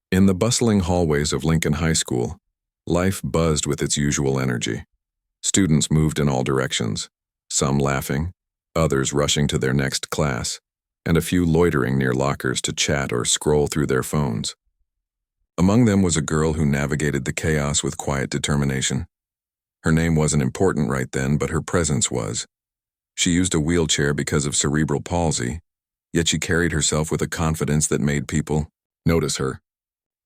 In the bustling hallways of Lincoln High School, life buzzed with its usual energy. Students moved in all directions, some laughing, others rushing to their next class, and a few loitering near lockers to chat or scroll through their phones. Among them was a girl who navigated the chaos with quiet determination. Her name wasn't important right then, but her presence was. She used a wheelchair because of cerebral palsy, yet she carried herself with a confidence that made people notice her.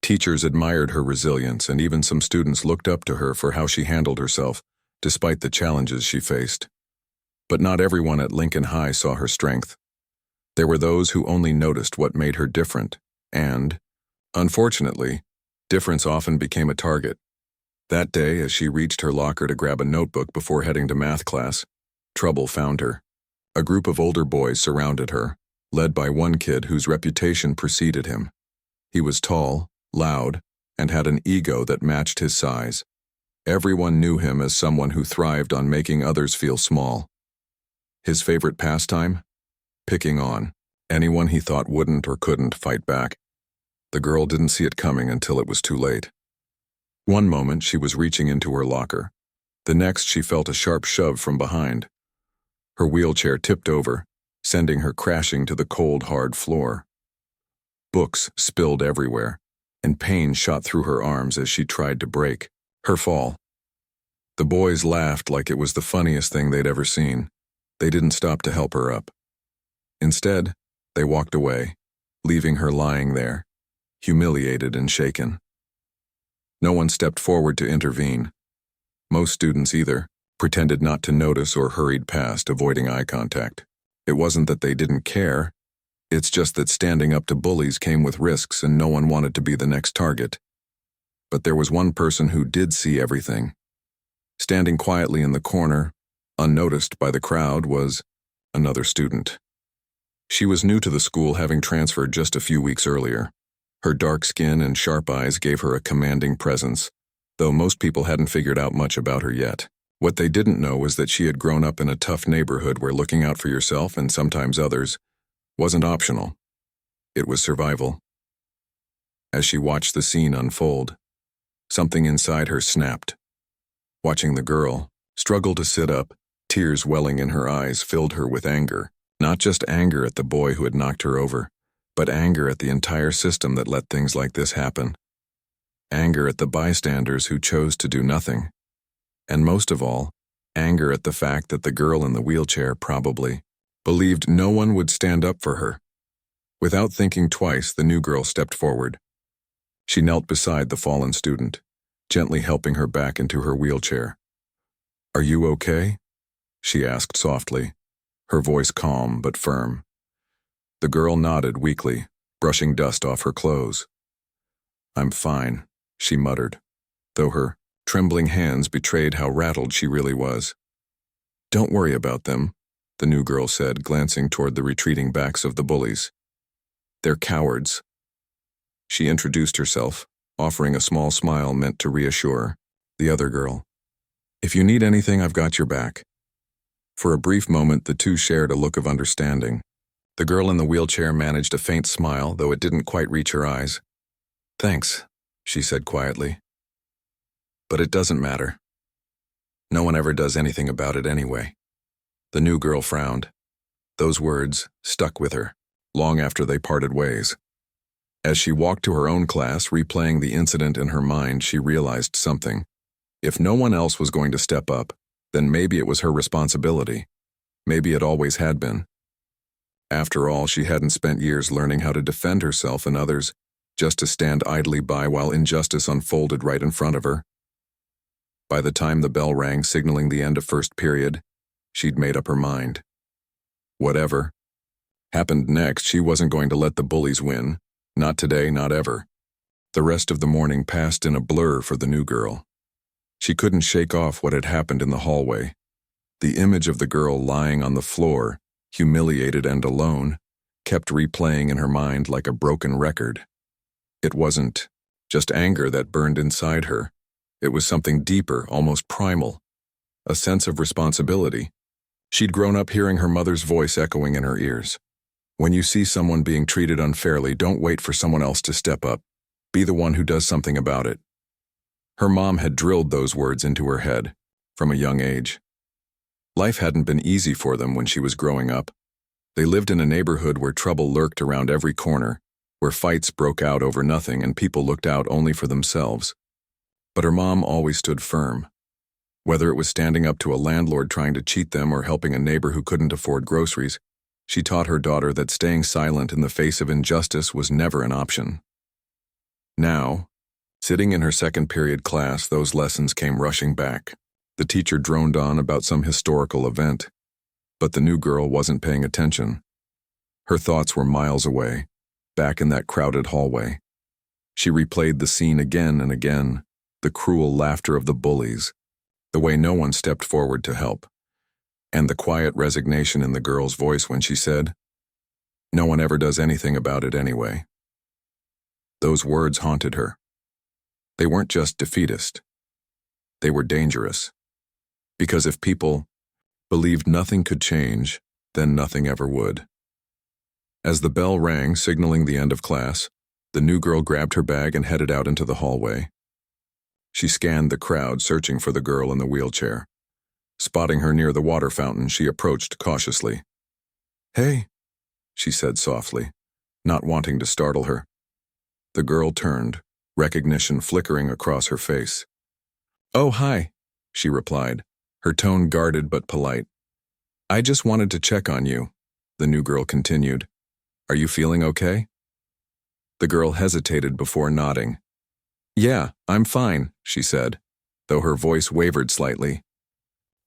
Teachers admired her resilience, and even some students looked up to her for how she handled herself, despite the challenges she faced. But not everyone at Lincoln High saw her strength. There were those who only noticed what made her different, and, unfortunately, difference often became a target. That day, as she reached her locker to grab a notebook before heading to math class, trouble found her. A group of older boys surrounded her, led by one kid whose reputation preceded him. He was tall, loud, and had an ego that matched his size. Everyone knew him as someone who thrived on making others feel small. His favorite pastime? Picking on anyone he thought wouldn't or couldn't fight back. The girl didn't see it coming until it was too late. One moment she was reaching into her locker. The next she felt a sharp shove from behind. Her wheelchair tipped over, sending her crashing to the cold, hard floor. Books spilled everywhere, and pain shot through her arms as she tried to break her fall. The boys laughed like it was the funniest thing they'd ever seen. They didn't stop to help her up. Instead, they walked away, leaving her lying there, humiliated and shaken. No one stepped forward to intervene. Most students either pretended not to notice or hurried past, avoiding eye contact. It wasn't that they didn't care. It's just that standing up to bullies came with risks, and no one wanted to be the next target. But there was one person who did see everything. Standing quietly in the corner, unnoticed by the crowd, was another student. She was new to the school, having transferred just a few weeks earlier. Her dark skin and sharp eyes gave her a commanding presence, though most people hadn't figured out much about her yet. What they didn't know was that she had grown up in a tough neighborhood where looking out for yourself, and sometimes others, wasn't optional. It was survival. As she watched the scene unfold, something inside her snapped. Watching the girl struggle to sit up, tears welling in her eyes filled her with anger. Not just anger at the boy who had knocked her over, but anger at the entire system that let things like this happen. Anger at the bystanders who chose to do nothing. And most of all, anger at the fact that the girl in the wheelchair probably believed no one would stand up for her. Without thinking twice, the new girl stepped forward. She knelt beside the fallen student, gently helping her back into her wheelchair. "Are you okay?" she asked softly, her voice calm but firm. The girl nodded weakly, brushing dust off her clothes. "I'm fine," she muttered, though her trembling hands betrayed how rattled she really was. "Don't worry about them," the new girl said, glancing toward the retreating backs of the bullies. "They're cowards." She introduced herself, offering a small smile meant to reassure the other girl. "If you need anything, I've got your back." For a brief moment, the two shared a look of understanding. The girl in the wheelchair managed a faint smile, though it didn't quite reach her eyes. "Thanks," she said quietly. "But it doesn't matter. No one ever does anything about it anyway." The new girl frowned. Those words stuck with her, long after they parted ways. As she walked to her own class, replaying the incident in her mind, she realized something. If no one else was going to step up, then maybe it was her responsibility. Maybe it always had been. After all, she hadn't spent years learning how to defend herself and others, just to stand idly by while injustice unfolded right in front of her. By the time the bell rang signaling the end of first period, she'd made up her mind. Whatever happened next, she wasn't going to let the bullies win. Not today, not ever. The rest of the morning passed in a blur for the new girl. She couldn't shake off what had happened in the hallway. The image of the girl lying on the floor, humiliated and alone, kept replaying in her mind like a broken record. It wasn't just anger that burned inside her. It was something deeper, almost primal. A sense of responsibility. She'd grown up hearing her mother's voice echoing in her ears. When you see someone being treated unfairly, don't wait for someone else to step up. Be the one who does something about it. Her mom had drilled those words into her head from a young age. Life hadn't been easy for them when she was growing up. They lived in a neighborhood where trouble lurked around every corner, where fights broke out over nothing and people looked out only for themselves. But her mom always stood firm. Whether it was standing up to a landlord trying to cheat them or helping a neighbor who couldn't afford groceries, she taught her daughter that staying silent in the face of injustice was never an option. Now, sitting in her second period class, those lessons came rushing back. The teacher droned on about some historical event, but the new girl wasn't paying attention. Her thoughts were miles away, back in that crowded hallway. She replayed the scene again and again, the cruel laughter of the bullies, the way no one stepped forward to help, and the quiet resignation in the girl's voice when she said, "No one ever does anything about it anyway." Those words haunted her. They weren't just defeatist. They were dangerous. Because if people believed nothing could change, then nothing ever would. As the bell rang, signaling the end of class, the new girl grabbed her bag and headed out into the hallway. She scanned the crowd, searching for the girl in the wheelchair. Spotting her near the water fountain, she approached cautiously. "Hey," she said softly, not wanting to startle her. The girl turned, recognition flickering across her face. "Oh, hi," she replied, her tone guarded but polite. "I just wanted to check on you," the new girl continued. "Are you feeling okay?" The girl hesitated before nodding. "Yeah, I'm fine," she said, though her voice wavered slightly.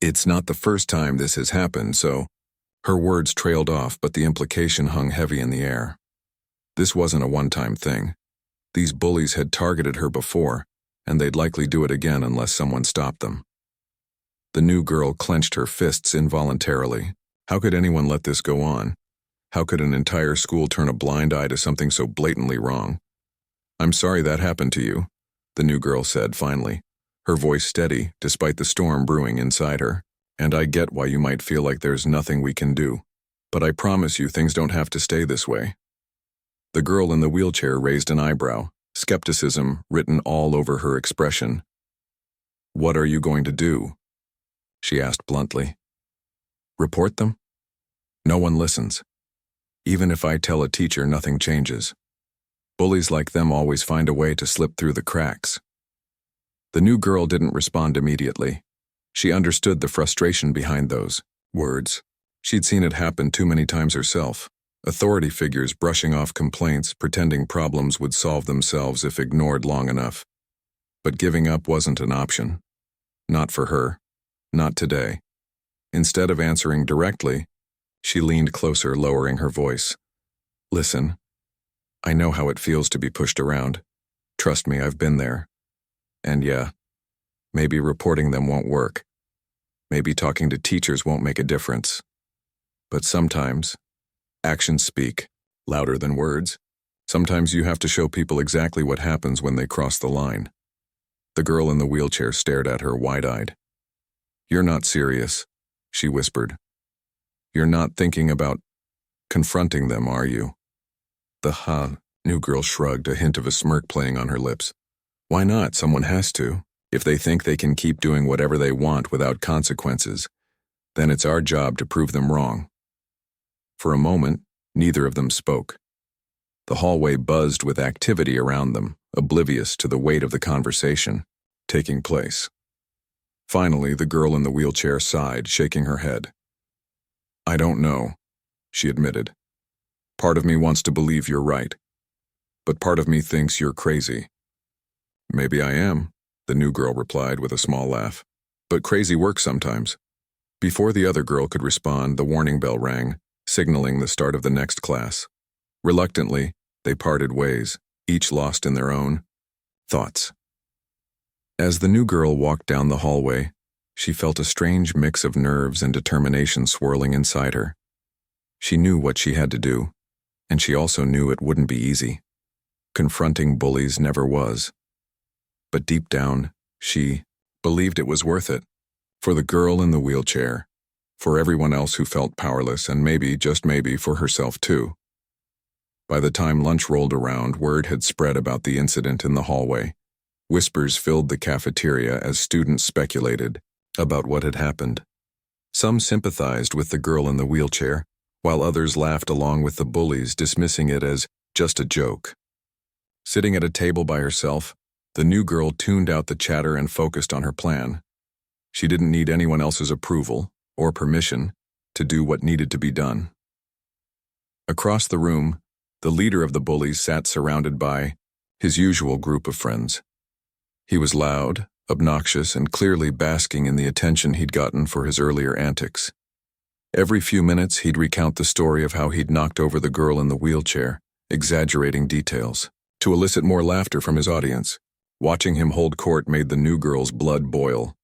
"It's not the first time this has happened, so—" Her words trailed off, but the implication hung heavy in the air. This wasn't a one-time thing. These bullies had targeted her before, and they'd likely do it again unless someone stopped them. The new girl clenched her fists involuntarily. How could anyone let this go on? How could an entire school turn a blind eye to something so blatantly wrong? "I'm sorry that happened to you," the new girl said finally, her voice steady despite the storm brewing inside her. "And I get why you might feel like there's nothing we can do. But I promise you things don't have to stay this way." The girl in the wheelchair raised an eyebrow, skepticism written all over her expression. "What are you going to do?" she asked bluntly. "Report them? No one listens. Even if I tell a teacher, nothing changes. Bullies like them always find a way to slip through the cracks." The new girl didn't respond immediately. She understood the frustration behind those words. She'd seen it happen too many times herself. Authority figures brushing off complaints, pretending problems would solve themselves if ignored long enough. But giving up wasn't an option. Not for her. Not today. Instead of answering directly, she leaned closer, lowering her voice. "Listen, I know how it feels to be pushed around. Trust me, I've been there. And yeah, maybe reporting them won't work. Maybe talking to teachers won't make a difference. But sometimes, actions speak, louder than words. Sometimes you have to show people exactly what happens when they cross the line." The girl in the wheelchair stared at her wide-eyed. "You're not serious," she whispered. "You're not thinking about confronting them, are you?" The new girl shrugged, a hint of a smirk playing on her lips. "Why not? Someone has to. If they think they can keep doing whatever they want without consequences, then it's our job to prove them wrong." For a moment, neither of them spoke. The hallway buzzed with activity around them, oblivious to the weight of the conversation taking place. Finally, the girl in the wheelchair sighed, shaking her head. "I don't know," she admitted. "Part of me wants to believe you're right, but part of me thinks you're crazy." "Maybe I am," the new girl replied with a small laugh. "But crazy works sometimes." Before the other girl could respond, the warning bell rang, signaling the start of the next class. Reluctantly, they parted ways, each lost in their own thoughts. As the new girl walked down the hallway, she felt a strange mix of nerves and determination swirling inside her. She knew what she had to do, and she also knew it wouldn't be easy. Confronting bullies never was. But deep down, she believed it was worth it. For the girl in the wheelchair, for everyone else who felt powerless, and maybe, just maybe, for herself too. By the time lunch rolled around, word had spread about the incident in the hallway. Whispers filled the cafeteria as students speculated about what had happened. Some sympathized with the girl in the wheelchair, while others laughed along with the bullies, dismissing it as just a joke. Sitting at a table by herself, the new girl tuned out the chatter and focused on her plan. She didn't need anyone else's approval or permission to do what needed to be done. Across the room, the leader of the bullies sat surrounded by his usual group of friends. He was loud, obnoxious, and clearly basking in the attention he'd gotten for his earlier antics. Every few minutes, he'd recount the story of how he'd knocked over the girl in the wheelchair, exaggerating details, to elicit more laughter from his audience. Watching him hold court made the new girl's blood boil.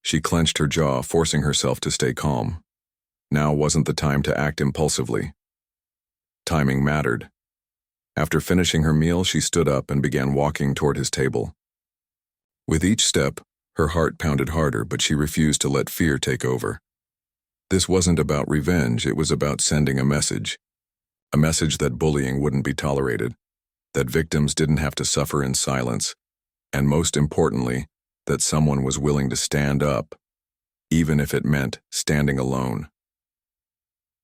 She clenched her jaw, forcing herself to stay calm. Now wasn't the time to act impulsively. Timing mattered. After finishing her meal, she stood up and began walking toward his table. With each step, her heart pounded harder, but she refused to let fear take over. This wasn't about revenge, it was about sending a message. A message that bullying wouldn't be tolerated, that victims didn't have to suffer in silence, and most importantly, that someone was willing to stand up, even if it meant standing alone.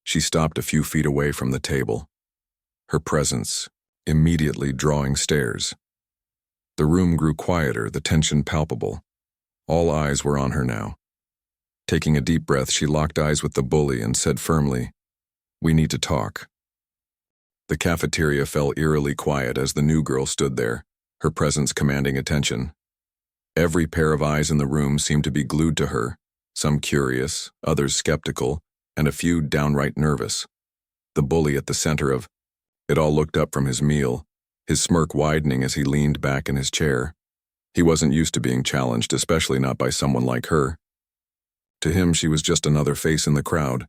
She stopped a few feet away from the table, her presence immediately drawing stares. The room grew quieter, the tension palpable. All eyes were on her now. Taking a deep breath, she locked eyes with the bully and said firmly, "We need to talk." The cafeteria fell eerily quiet as the new girl stood there, her presence commanding attention. Every pair of eyes in the room seemed to be glued to her, some curious, others skeptical, and a few downright nervous. The bully at the center of it all looked up from his meal, his smirk widening as he leaned back in his chair. He wasn't used to being challenged, especially not by someone like her. To him, she was just another face in the crowd,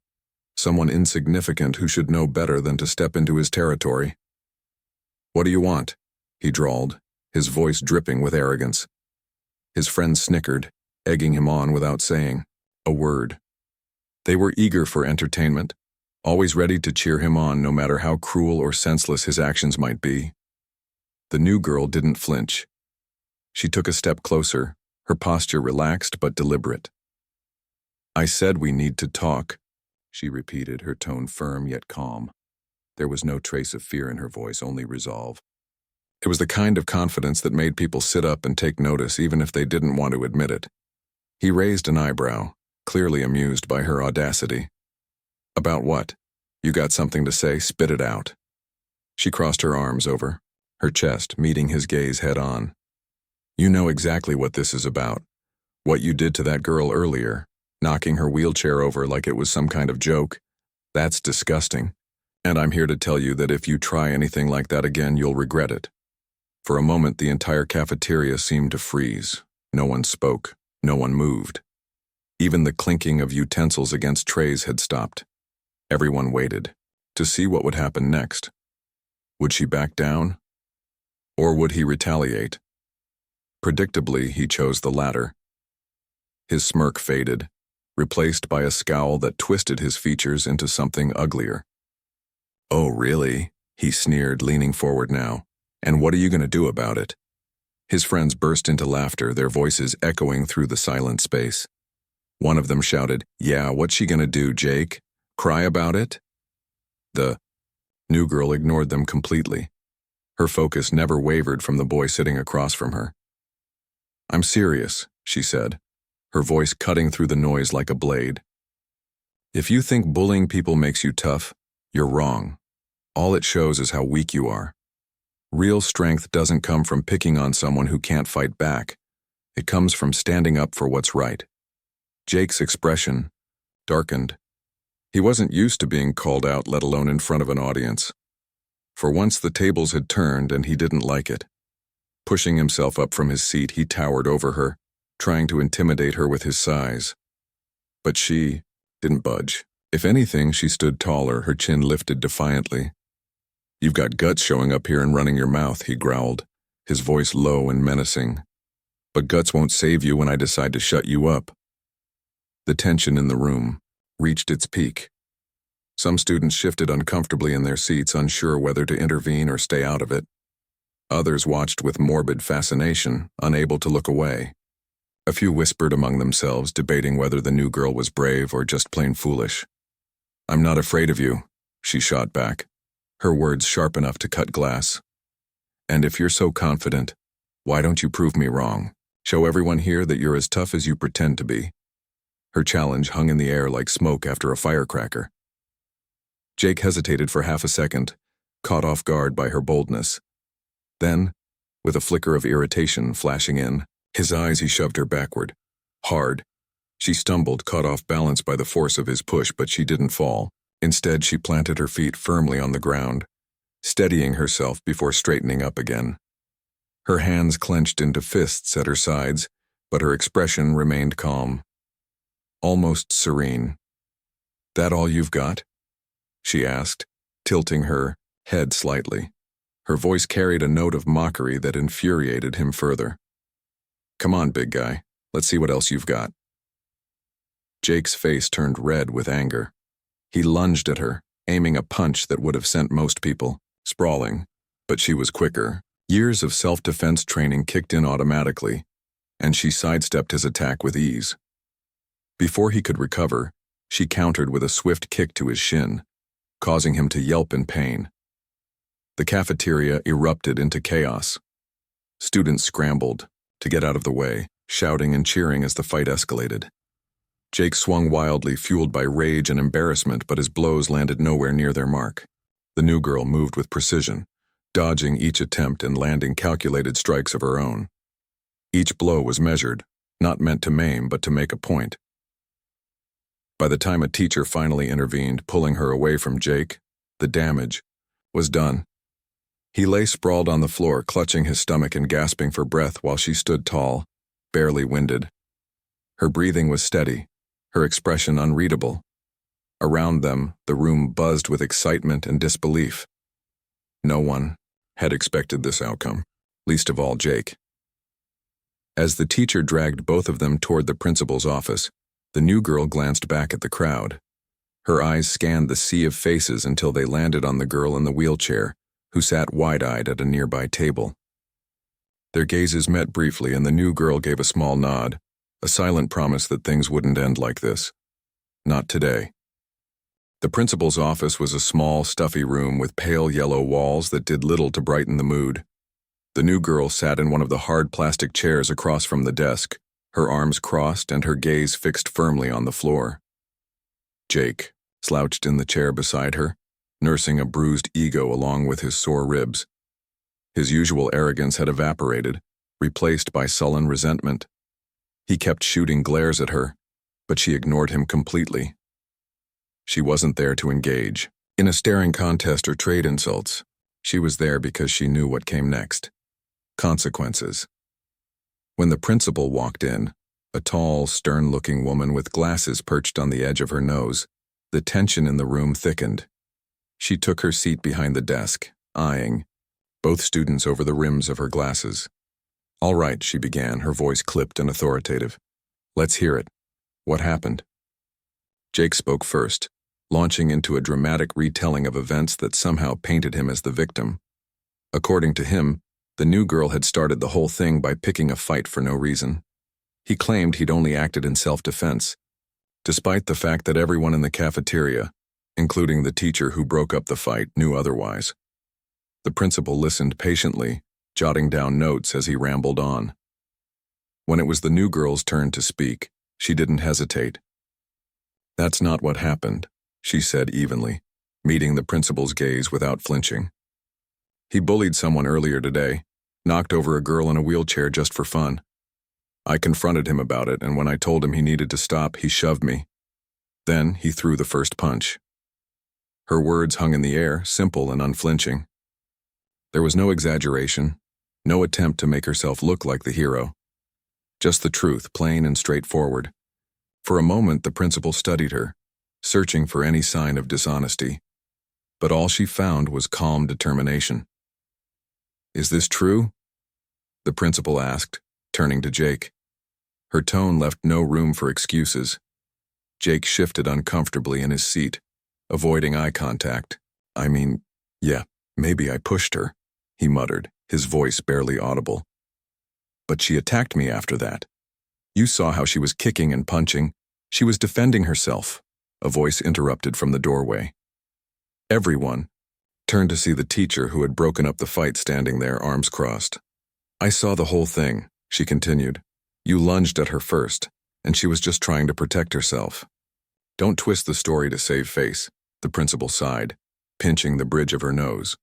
someone insignificant who should know better than to step into his territory. "What do you want?" he drawled, his voice dripping with arrogance. His friends snickered, egging him on without saying a word. They were eager for entertainment, always ready to cheer him on no matter how cruel or senseless his actions might be. The new girl didn't flinch. She took a step closer, her posture relaxed but deliberate. "I said we need to talk," she repeated, her tone firm yet calm. There was no trace of fear in her voice, only resolve. It was the kind of confidence that made people sit up and take notice even if they didn't want to admit it. He raised an eyebrow, clearly amused by her audacity. "About what? You got something to say? Spit it out." She crossed her arms over her chest, meeting his gaze head on. "You know exactly what this is about. What you did to that girl earlier, knocking her wheelchair over like it was some kind of joke. That's disgusting. And I'm here to tell you that if you try anything like that again, you'll regret it." For a moment, the entire cafeteria seemed to freeze. No one spoke. No one moved. Even the clinking of utensils against trays had stopped. Everyone waited to see what would happen next. Would she back down? Or would he retaliate? Predictably, he chose the latter. His smirk faded, replaced by a scowl that twisted his features into something uglier. "Oh, really?" he sneered, leaning forward now. "And what are you going to do about it?" His friends burst into laughter, their voices echoing through the silent space. One of them shouted, "Yeah, what's she going to do, Jake? Cry about it?" The new girl ignored them completely. Her focus never wavered from the boy sitting across from her. "I'm serious," she said, her voice cutting through the noise like a blade. "If you think bullying people makes you tough, you're wrong. All it shows is how weak you are. Real strength doesn't come from picking on someone who can't fight back. It comes from standing up for what's right." Jake's expression darkened. He wasn't used to being called out, let alone in front of an audience. For once the tables had turned and he didn't like it. Pushing himself up from his seat, he towered over her, trying to intimidate her with his size. But she didn't budge. If anything, she stood taller, her chin lifted defiantly. "You've got guts showing up here and running your mouth," he growled, his voice low and menacing. "But guts won't save you when I decide to shut you up." The tension in the room reached its peak. Some students shifted uncomfortably in their seats, unsure whether to intervene or stay out of it. Others watched with morbid fascination, unable to look away. A few whispered among themselves, debating whether the new girl was brave or just plain foolish. "I'm not afraid of you," she shot back, her words sharp enough to cut glass. "And if you're so confident, why don't you prove me wrong? Show everyone here that you're as tough as you pretend to be." Her challenge hung in the air like smoke after a firecracker. Jake hesitated for half a second, caught off guard by her boldness. Then, with a flicker of irritation flashing in his eyes, he shoved her backward. Hard. She stumbled, caught off balance by the force of his push, but she didn't fall. Instead, she planted her feet firmly on the ground, steadying herself before straightening up again. Her hands clenched into fists at her sides, but her expression remained calm, almost serene. "That all you've got?" she asked, tilting her head slightly. Her voice carried a note of mockery that infuriated him further. "Come on, big guy. Let's see what else you've got." Jake's face turned red with anger. He lunged at her, aiming a punch that would have sent most people sprawling, but she was quicker. Years of self-defense training kicked in automatically, and she sidestepped his attack with ease. Before he could recover, she countered with a swift kick to his shin, causing him to yelp in pain. The cafeteria erupted into chaos. Students scrambled to get out of the way, shouting and cheering as the fight escalated. Jake swung wildly, fueled by rage and embarrassment, but his blows landed nowhere near their mark. The new girl moved with precision, dodging each attempt and landing calculated strikes of her own. Each blow was measured, not meant to maim but to make a point. By the time a teacher finally intervened, pulling her away from Jake, the damage was done. He lay sprawled on the floor, clutching his stomach and gasping for breath while she stood tall, barely winded. Her breathing was steady, her expression unreadable. Around them, the room buzzed with excitement and disbelief. No one had expected this outcome, least of all Jake. As the teacher dragged both of them toward the principal's office, the new girl glanced back at the crowd. Her eyes scanned the sea of faces until they landed on the girl in the wheelchair, who sat wide-eyed at a nearby table. Their gazes met briefly, and the new girl gave a small nod, a silent promise that things wouldn't end like this. Not today. The principal's office was a small, stuffy room with pale yellow walls that did little to brighten the mood. The new girl sat in one of the hard plastic chairs across from the desk, her arms crossed and her gaze fixed firmly on the floor. Jake slouched in the chair beside her, nursing a bruised ego along with his sore ribs. His usual arrogance had evaporated, replaced by sullen resentment. He kept shooting glares at her, but she ignored him completely. She wasn't there to engage in a staring contest or trade insults. She was there because she knew what came next. Consequences. When the principal walked in, a tall, stern-looking woman with glasses perched on the edge of her nose, the tension in the room thickened. She took her seat behind the desk, eyeing both students over the rims of her glasses. "All right," she began, her voice clipped and authoritative. "Let's hear it. What happened?" Jake spoke first, launching into a dramatic retelling of events that somehow painted him as the victim. According to him, the new girl had started the whole thing by picking a fight for no reason. He claimed he'd only acted in self-defense, despite the fact that everyone in the cafeteria, including the teacher who broke up the fight, knew otherwise. The principal listened patiently, jotting down notes as he rambled on. When it was the new girl's turn to speak, she didn't hesitate. "That's not what happened," she said evenly, meeting the principal's gaze without flinching. "He bullied someone earlier today, knocked over a girl in a wheelchair just for fun. I confronted him about it, and when I told him he needed to stop, he shoved me. Then he threw the first punch." Her words hung in the air, simple and unflinching. There was no exaggeration, no attempt to make herself look like the hero. Just the truth, plain and straightforward. For a moment, the principal studied her, searching for any sign of dishonesty. But all she found was calm determination. "Is this true?" the principal asked, turning to Jake. Her tone left no room for excuses. Jake shifted uncomfortably in his seat, avoiding eye contact. Yeah, maybe I pushed her, he muttered, his voice barely audible. But she attacked me after that. You saw how she was kicking and punching. She was defending herself. A voice interrupted from the doorway. Everyone turned to see the teacher who had broken up the fight standing there, arms crossed. I saw the whole thing, she continued. You lunged at her first, and she was just trying to protect herself. Don't twist the story to save face, the principal sighed, pinching the bridge of her nose.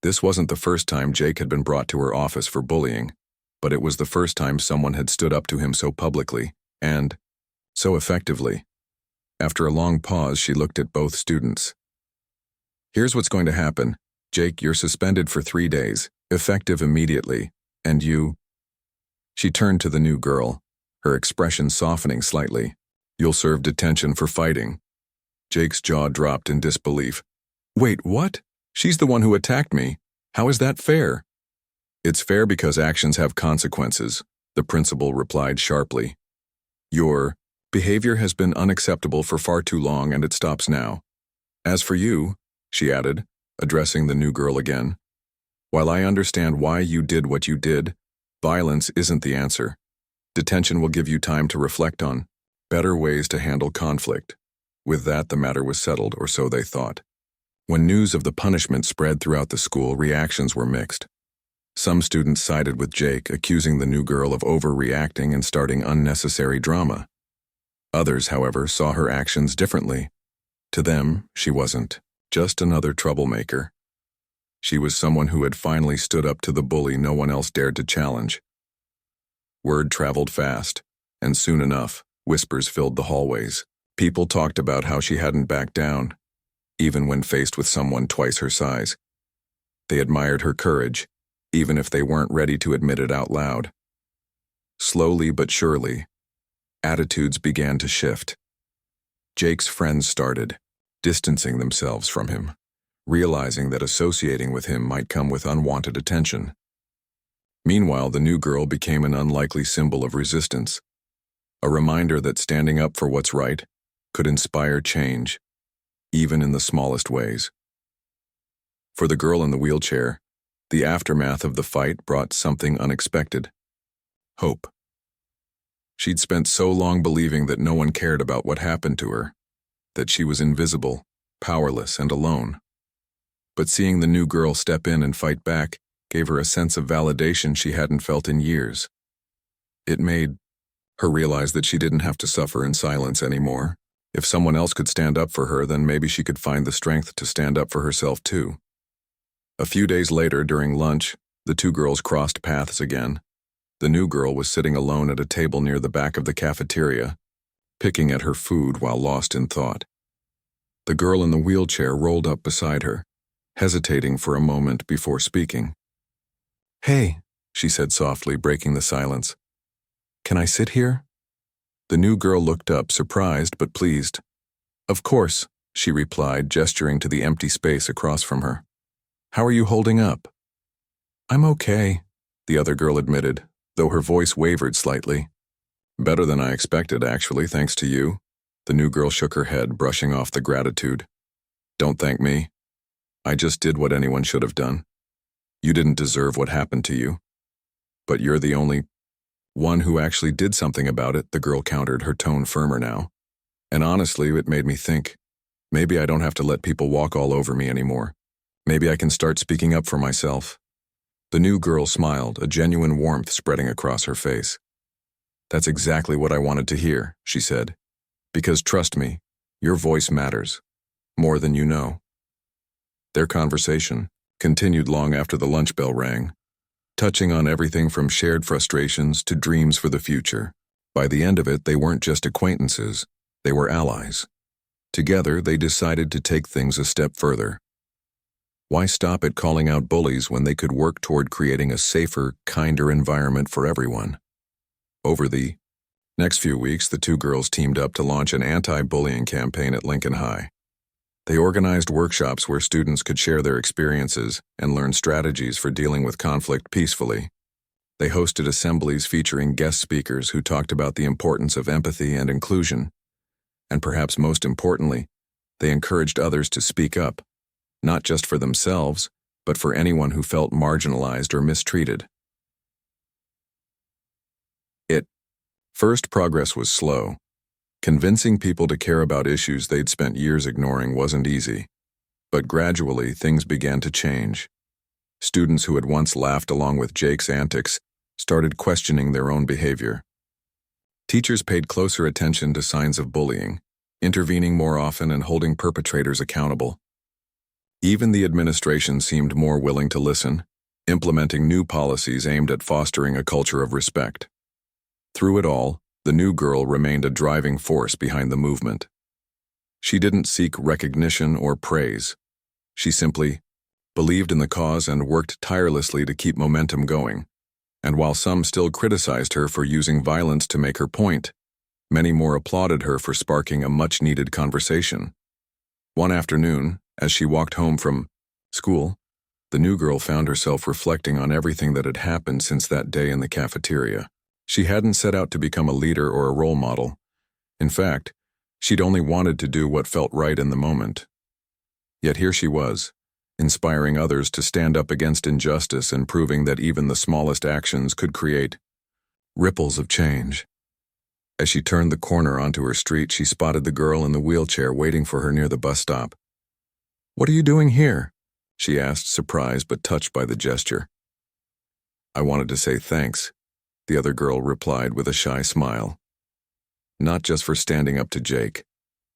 This wasn't the first time Jake had been brought to her office for bullying, but it was the first time someone had stood up to him so publicly, and so effectively. After a long pause, she looked at both students. Here's what's going to happen. Jake, you're suspended for 3 days, effective immediately, and you... She turned to the new girl, her expression softening slightly. You'll serve detention for fighting. Jake's jaw dropped in disbelief. Wait, what? She's the one who attacked me. How is that fair? It's fair because actions have consequences, the principal replied sharply. Your behavior has been unacceptable for far too long, and it stops now. As for you, she added, addressing the new girl again, while I understand why you did what you did, violence isn't the answer. Detention will give you time to reflect on better ways to handle conflict. With that, the matter was settled, or so they thought. When news of the punishment spread throughout the school, reactions were mixed. Some students sided with Jake, accusing the new girl of overreacting and starting unnecessary drama. Others, however, saw her actions differently. To them, she wasn't just another troublemaker. She was someone who had finally stood up to the bully no one else dared to challenge. Word traveled fast, and soon enough, whispers filled the hallways. People talked about how she hadn't backed down, even when faced with someone twice her size. They admired her courage, even if they weren't ready to admit it out loud. Slowly but surely, attitudes began to shift. Jake's friends started distancing themselves from him, realizing that associating with him might come with unwanted attention. Meanwhile, the new girl became an unlikely symbol of resistance, a reminder that standing up for what's right could inspire change, even in the smallest ways. For the girl in the wheelchair, the aftermath of the fight brought something unexpected: hope. She'd spent so long believing that no one cared about what happened to her, that she was invisible, powerless, and alone. But seeing the new girl step in and fight back gave her a sense of validation she hadn't felt in years. It made her realize that she didn't have to suffer in silence anymore. If someone else could stand up for her, then maybe she could find the strength to stand up for herself too. A few days later, during lunch, the two girls crossed paths again. The new girl was sitting alone at a table near the back of the cafeteria, picking at her food while lost in thought. The girl in the wheelchair rolled up beside her, hesitating for a moment before speaking. Hey, she said softly, breaking the silence. Can I sit here? The new girl looked up, surprised but pleased. Of course, she replied, gesturing to the empty space across from her. How are you holding up? I'm okay, the other girl admitted, though her voice wavered slightly. Better than I expected, actually, thanks to you. The new girl shook her head, brushing off the gratitude. Don't thank me. I just did what anyone should have done. You didn't deserve what happened to you. But you're the only one who actually did something about it, the girl countered, her tone firmer now. And honestly, it made me think, maybe I don't have to let people walk all over me anymore. Maybe I can start speaking up for myself. The new girl smiled, a genuine warmth spreading across her face. That's exactly what I wanted to hear, she said. Because trust me, your voice matters, more than you know. Their conversation continued long after the lunch bell rang, touching on everything from shared frustrations to dreams for the future. By the end of it, they weren't just acquaintances, they were allies. Together, they decided to take things a step further. Why stop at calling out bullies when they could work toward creating a safer, kinder environment for everyone? Over the next few weeks, the two girls teamed up to launch an anti-bullying campaign at Lincoln High. They organized workshops where students could share their experiences and learn strategies for dealing with conflict peacefully. They hosted assemblies featuring guest speakers who talked about the importance of empathy and inclusion. And perhaps most importantly, They encouraged others to speak up, not just for themselves, but for anyone who felt marginalized or mistreated. At first, progress was slow. Convincing people to care about issues they'd spent years ignoring wasn't easy. But gradually, things began to change. Students who had once laughed along with Jake's antics started questioning their own behavior. Teachers paid closer attention to signs of bullying, intervening more often and holding perpetrators accountable. Even the administration seemed more willing to listen, implementing new policies aimed at fostering a culture of respect. Through it all, the new girl remained a driving force behind the movement. She didn't seek recognition or praise. She simply believed in the cause and worked tirelessly to keep momentum going. And while some still criticized her for using violence to make her point, many more applauded her for sparking a much-needed conversation. One afternoon, as she walked home from school, the new girl found herself reflecting on everything that had happened since that day in the cafeteria. She hadn't set out to become a leader or a role model. In fact, she'd only wanted to do what felt right in the moment. Yet here she was, inspiring others to stand up against injustice and proving that even the smallest actions could create ripples of change. As she turned the corner onto her street, she spotted the girl in the wheelchair waiting for her near the bus stop. "What are you doing here?" she asked, surprised but touched by the gesture. "I wanted to say thanks," the other girl replied with a shy smile. "Not just for standing up to Jake,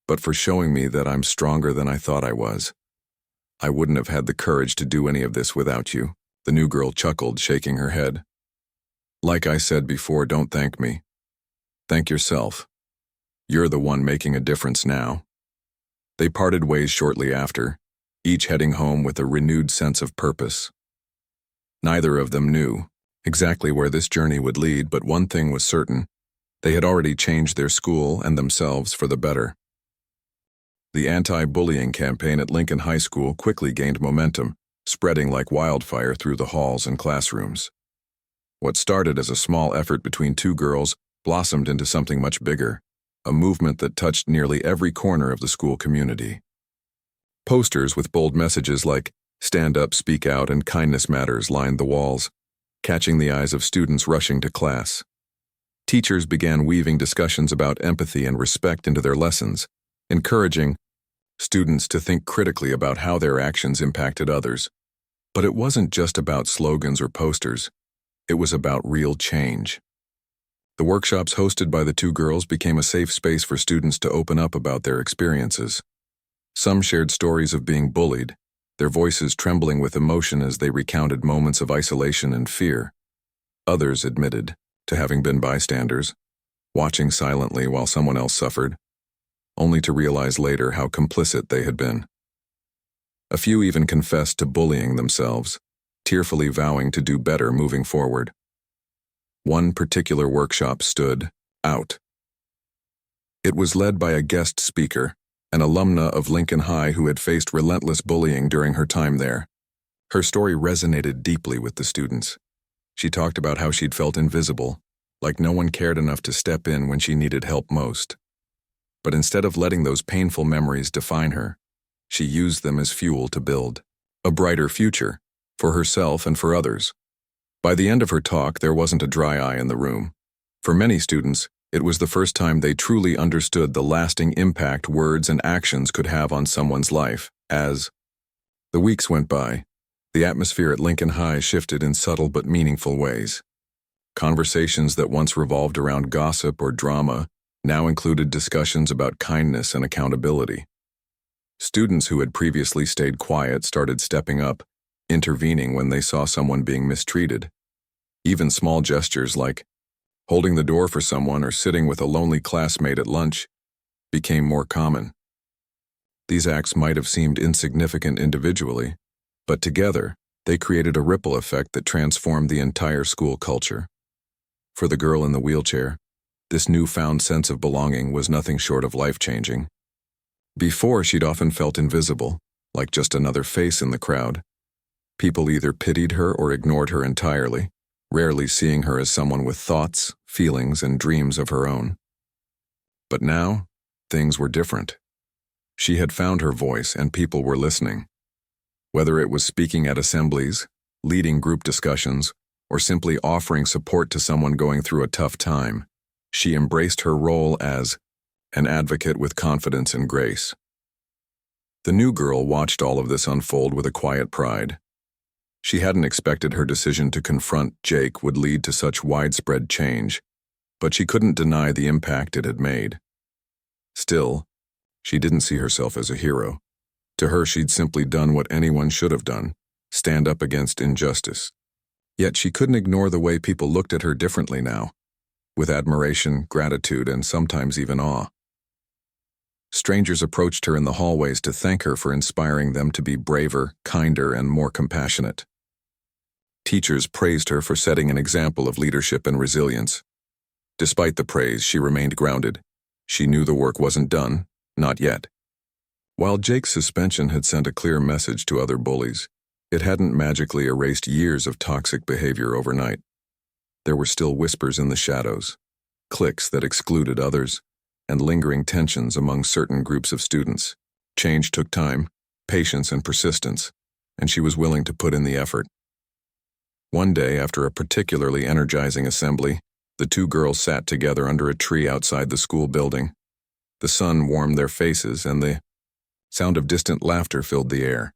but for showing me that I'm stronger than I thought I was. I wouldn't have had the courage to do any of this without you," the new girl chuckled, shaking her head. "Like I said before, don't thank me. Thank yourself. You're the one making a difference now." They parted ways shortly after, each heading home with a renewed sense of purpose. Neither of them knew exactly where this journey would lead, but one thing was certain: they had already changed their school and themselves for the better. The anti-bullying campaign at Lincoln High School quickly gained momentum, spreading like wildfire through the halls and classrooms. What started as a small effort between two girls blossomed into something much bigger, a movement that touched nearly every corner of the school community. Posters with bold messages like "Stand Up, Speak Out, and Kindness Matters" lined the walls, catching the eyes of students rushing to class. Teachers began weaving discussions about empathy and respect into their lessons, encouraging students to think critically about how their actions impacted others. But it wasn't just about slogans or posters. It was about real change. The workshops hosted by the two girls became a safe space for students to open up about their experiences. Some shared stories of being bullied, their voices trembling with emotion as they recounted moments of isolation and fear. Others admitted to having been bystanders, watching silently while someone else suffered, only to realize later how complicit they had been. A few even confessed to bullying themselves, tearfully vowing to do better moving forward. One particular workshop stood out. It was led by a guest speaker, an alumna of Lincoln High who had faced relentless bullying during her time there. Her story resonated deeply with the students. She talked about how she'd felt invisible, like no one cared enough to step in when she needed help most. But instead of letting those painful memories define her, she used them as fuel to build a brighter future for herself and for others. By the end of her talk, there wasn't a dry eye in the room. For many students, it was the first time they truly understood the lasting impact words and actions could have on someone's life. As the weeks went by, the atmosphere at Lincoln High shifted in subtle but meaningful ways. Conversations that once revolved around gossip or drama now included discussions about kindness and accountability. Students who had previously stayed quiet started stepping up, intervening when they saw someone being mistreated. Even small gestures like holding the door for someone or sitting with a lonely classmate at lunch became more common. These acts might have seemed insignificant individually, but together, they created a ripple effect that transformed the entire school culture. For the girl in the wheelchair, this newfound sense of belonging was nothing short of life-changing. Before, she'd often felt invisible, like just another face in the crowd. People either pitied her or ignored her entirely, rarely seeing her as someone with thoughts, feelings, and dreams of her own. But now, things were different. She had found her voice and people were listening. Whether it was speaking at assemblies, leading group discussions, or simply offering support to someone going through a tough time, she embraced her role as an advocate with confidence and grace. The new girl watched all of this unfold with a quiet pride. She hadn't expected her decision to confront Jake would lead to such widespread change, but she couldn't deny the impact it had made. Still, she didn't see herself as a hero. To her, she'd simply done what anyone should have done, stand up against injustice. Yet she couldn't ignore the way people looked at her differently now, with admiration, gratitude, and sometimes even awe. Strangers approached her in the hallways to thank her for inspiring them to be braver, kinder, and more compassionate. Teachers praised her for setting an example of leadership and resilience. Despite the praise, she remained grounded. She knew the work wasn't done, not yet. While Jake's suspension had sent a clear message to other bullies, it hadn't magically erased years of toxic behavior overnight. There were still whispers in the shadows, cliques that excluded others, and lingering tensions among certain groups of students. Change took time, patience, and persistence, and she was willing to put in the effort. One day, after a particularly energizing assembly, the two girls sat together under a tree outside the school building. The sun warmed their faces, and the sound of distant laughter filled the air.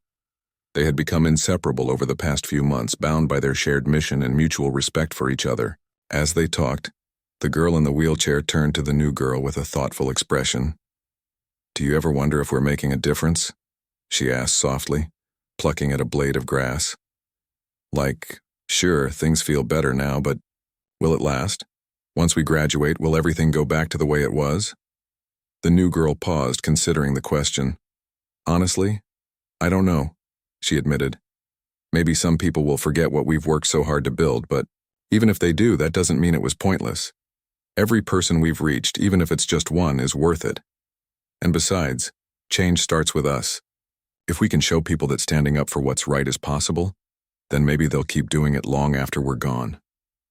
They had become inseparable over the past few months, bound by their shared mission and mutual respect for each other. As they talked, the girl in the wheelchair turned to the new girl with a thoughtful expression. "Do you ever wonder if we're making a difference?" she asked softly, plucking at a blade of grass. "Like, sure, things feel better now, but will it last? Once we graduate, will everything go back to the way it was?" The new girl paused, considering the question. "Honestly, I don't know," she admitted. "Maybe some people will forget what we've worked so hard to build, but even if they do, that doesn't mean it was pointless. Every person we've reached, even if it's just one, is worth it. And besides, change starts with us. If we can show people that standing up for what's right is possible, then maybe they'll keep doing it long after we're gone."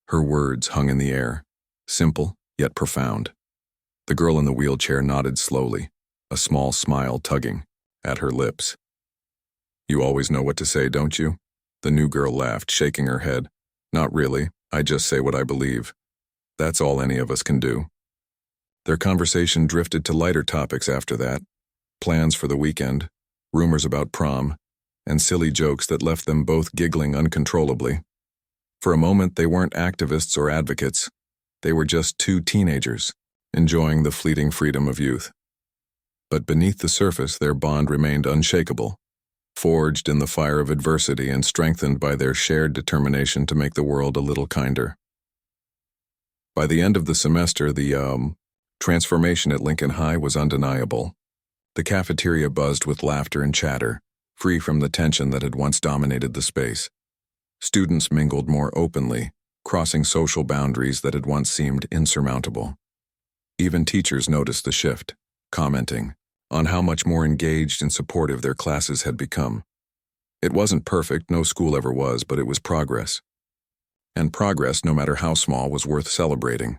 Her words hung in the air, simple yet profound. The girl in the wheelchair nodded slowly, a small smile tugging at her lips. "You always know what to say, don't you?" The new girl laughed, shaking her head. "Not really. I just say what I believe. That's all any of us can do." Their conversation drifted to lighter topics after that: plans for the weekend, rumors about prom, and silly jokes that left them both giggling uncontrollably. For a moment, they weren't activists or advocates. They were just two teenagers, enjoying the fleeting freedom of youth. But beneath the surface, their bond remained unshakable, forged in the fire of adversity and strengthened by their shared determination to make the world a little kinder. By the end of the semester, the transformation at Lincoln High was undeniable. The cafeteria buzzed with laughter and chatter, free from the tension that had once dominated the space. Students mingled more openly, crossing social boundaries that had once seemed insurmountable. Even teachers noticed the shift, commenting on how much more engaged and supportive their classes had become. It wasn't perfect, no school ever was, but it was progress. And progress, no matter how small, was worth celebrating.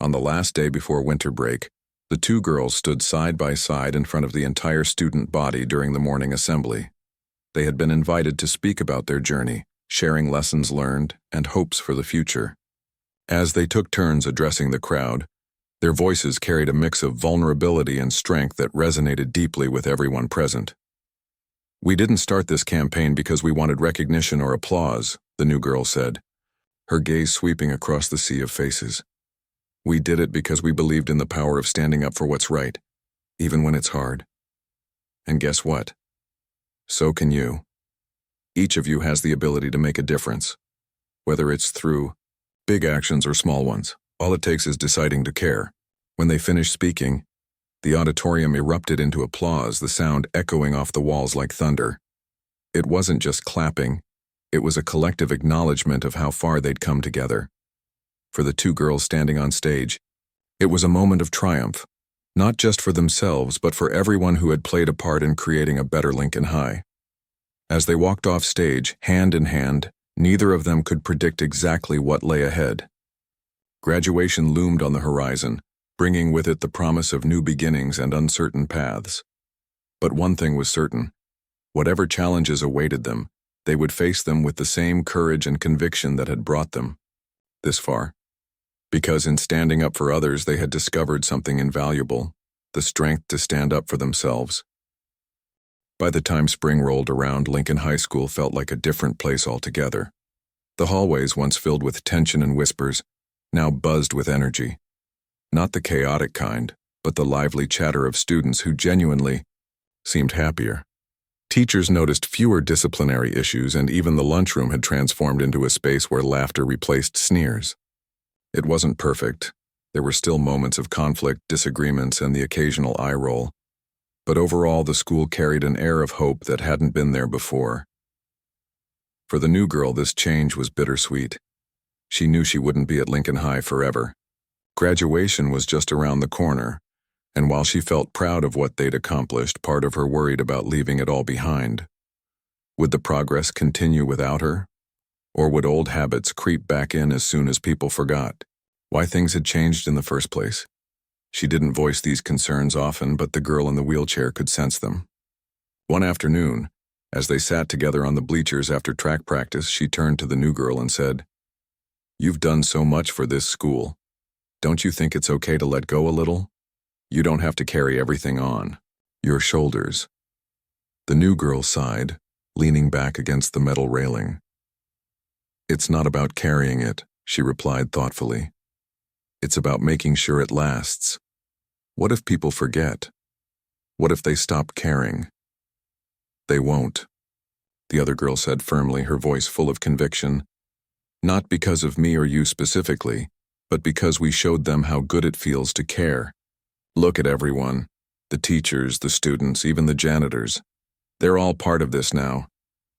On the last day before winter break, the two girls stood side by side in front of the entire student body during the morning assembly. They had been invited to speak about their journey, sharing lessons learned and hopes for the future. As they took turns addressing the crowd, their voices carried a mix of vulnerability and strength that resonated deeply with everyone present. "We didn't start this campaign because we wanted recognition or applause," the new girl said, her gaze sweeping across the sea of faces. "We did it because we believed in the power of standing up for what's right, even when it's hard. And guess what? So can you. Each of you has the ability to make a difference, whether it's through big actions or small ones. All it takes is deciding to care." When they finished speaking, the auditorium erupted into applause, the sound echoing off the walls like thunder. It wasn't just clapping, it was a collective acknowledgement of how far they'd come together. For the two girls standing on stage, it was a moment of triumph, not just for themselves, but for everyone who had played a part in creating a better Lincoln High. As they walked off stage, hand in hand, neither of them could predict exactly what lay ahead. Graduation loomed on the horizon, bringing with it the promise of new beginnings and uncertain paths. But one thing was certain. Whatever challenges awaited them, they would face them with the same courage and conviction that had brought them this far. Because in standing up for others, they had discovered something invaluable, the strength to stand up for themselves. By the time spring rolled around, Lincoln High School felt like a different place altogether. The hallways, once filled with tension and whispers, now buzzed with energy. Not the chaotic kind, but the lively chatter of students who genuinely seemed happier. Teachers noticed fewer disciplinary issues, and even the lunchroom had transformed into a space where laughter replaced sneers. It wasn't perfect. There were still moments of conflict, disagreements, and the occasional eye roll. But overall, the school carried an air of hope that hadn't been there before. For the new girl, this change was bittersweet. She knew she wouldn't be at Lincoln High forever. Graduation was just around the corner, and while she felt proud of what they'd accomplished, part of her worried about leaving it all behind. Would the progress continue without her? Or would old habits creep back in as soon as people forgot why things had changed in the first place? She didn't voice these concerns often, but the girl in the wheelchair could sense them. One afternoon, as they sat together on the bleachers after track practice, she turned to the new girl and said, "You've done so much for this school. Don't you think it's okay to let go a little? You don't have to carry everything on your shoulders." The new girl sighed, leaning back against the metal railing. "It's not about carrying it," she replied thoughtfully. "It's about making sure it lasts. What if people forget? What if they stop caring?" "They won't," the other girl said firmly, her voice full of conviction. "Not because of me or you specifically, but because we showed them how good it feels to care. Look at everyone, the teachers, the students, even the janitors. They're all part of this now.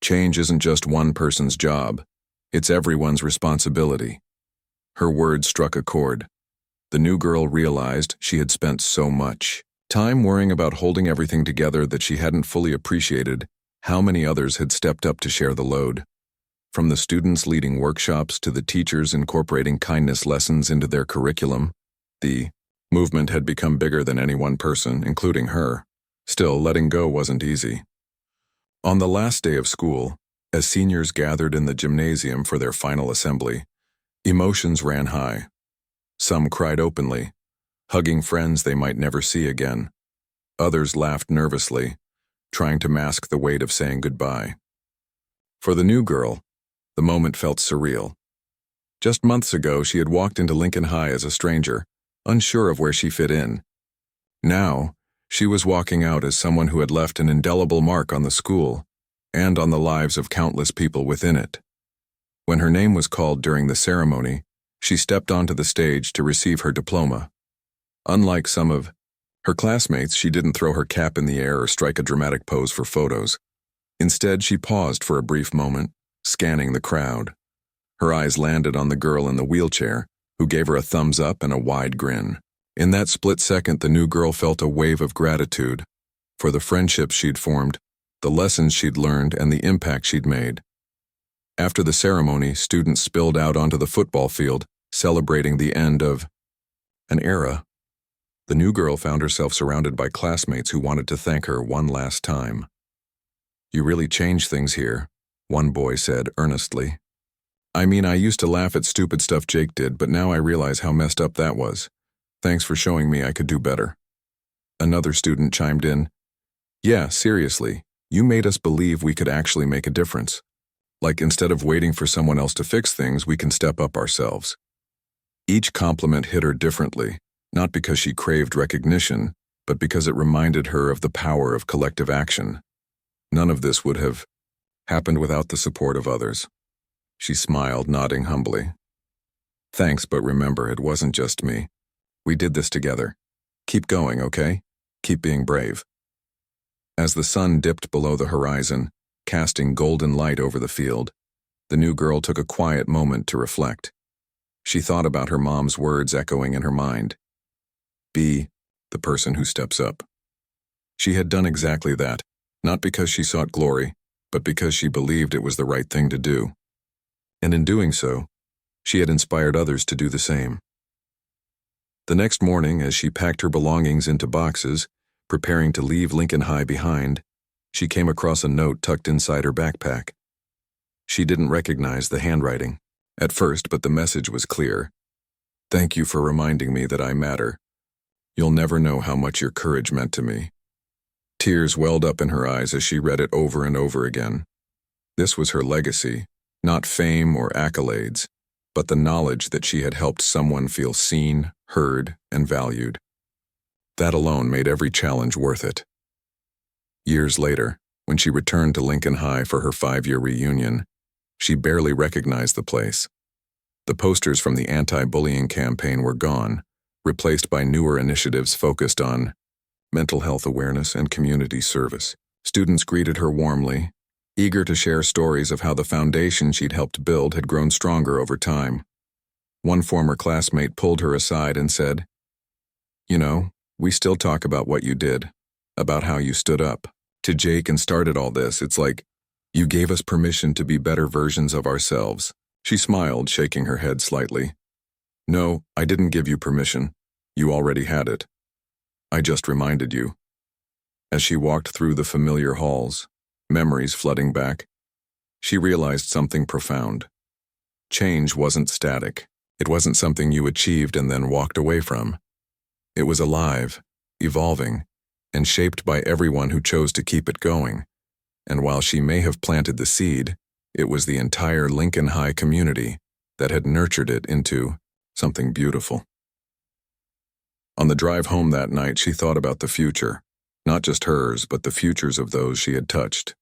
Change isn't just one person's job. It's everyone's responsibility." Her words struck a chord. The new girl realized she had spent so much time worrying about holding everything together that she hadn't fully appreciated how many others had stepped up to share the load. From the students leading workshops to the teachers incorporating kindness lessons into their curriculum, the movement had become bigger than any one person, including her. Still, letting go wasn't easy. On the last day of school, as seniors gathered in the gymnasium for their final assembly, emotions ran high. Some cried openly, hugging friends they might never see again. Others laughed nervously, trying to mask the weight of saying goodbye. For the new girl, the moment felt surreal. Just months ago, she had walked into Lincoln High as a stranger, unsure of where she fit in. Now, she was walking out as someone who had left an indelible mark on the school and on the lives of countless people within it. When her name was called during the ceremony, she stepped onto the stage to receive her diploma. Unlike some of her classmates, she didn't throw her cap in the air or strike a dramatic pose for photos. Instead, she paused for a brief moment, scanning the crowd. Her eyes landed on the girl in the wheelchair, who gave her a thumbs up and a wide grin. In that split second, the new girl felt a wave of gratitude for the friendships she'd formed, the lessons she'd learned, and the impact she'd made. After the ceremony, students spilled out onto the football field, celebrating the end of an era. The new girl found herself surrounded by classmates who wanted to thank her one last time. "You really changed things here," one boy said earnestly. "I mean, I used to laugh at stupid stuff Jake did, but now I realize how messed up that was. Thanks for showing me I could do better." Another student chimed in, "Yeah, seriously, you made us believe we could actually make a difference. Like, instead of waiting for someone else to fix things, we can step up ourselves." Each compliment hit her differently, not because she craved recognition, but because it reminded her of the power of collective action. None of this would have happened without the support of others. She smiled, nodding humbly. "Thanks, but remember, it wasn't just me. We did this together. Keep going, okay? Keep being brave." As the sun dipped below the horizon, casting golden light over the field, the new girl took a quiet moment to reflect. She thought about her mom's words echoing in her mind. Be the person who steps up. She had done exactly that, not because she sought glory, but because she believed it was the right thing to do. And in doing so, she had inspired others to do the same. The next morning, as she packed her belongings into boxes, Preparing to leave Lincoln High behind, she came across a note tucked inside her backpack. She didn't recognize the handwriting at first, but the message was clear. "Thank you for reminding me that I matter. You'll never know how much your courage meant to me." Tears welled up in her eyes as she read it over and over again. This was her legacy, not fame or accolades, but the knowledge that she had helped someone feel seen, heard, and valued. That alone made every challenge worth it. Years later, when she returned to Lincoln High for her 5-year reunion, she barely recognized the place. The posters from the anti-bullying campaign were gone, replaced by newer initiatives focused on mental health awareness and community service. Students greeted her warmly, eager to share stories of how the foundation she'd helped build had grown stronger over time. One former classmate pulled her aside and said, "You know, we still talk about what you did, about how you stood up to Jake and started all this. It's like you gave us permission to be better versions of ourselves." She smiled, shaking her head slightly. "No, I didn't give you permission. You already had it. I just reminded you." As she walked through the familiar halls, memories flooding back, she realized something profound. Change wasn't static. It wasn't something you achieved and then walked away from. It was alive, evolving, and shaped by everyone who chose to keep it going. And while she may have planted the seed, it was the entire Lincoln High community that had nurtured it into something beautiful. On the drive home that night, she thought about the future, not just hers, but the futures of those she had touched.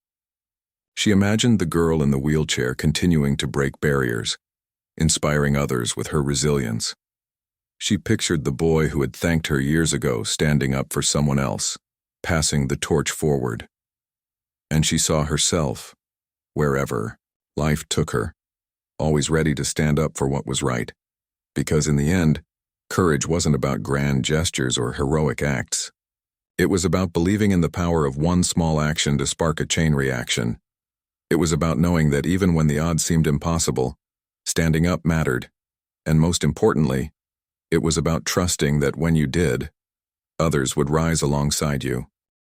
She imagined the girl in the wheelchair continuing to break barriers, inspiring others with her resilience. She pictured the boy who had thanked her years ago standing up for someone else, passing the torch forward. And she saw herself, wherever life took her, always ready to stand up for what was right. Because in the end, courage wasn't about grand gestures or heroic acts. It was about believing in the power of one small action to spark a chain reaction. It was about knowing that even when the odds seemed impossible, standing up mattered. And most importantly, it was about trusting that when you did, others would rise alongside you.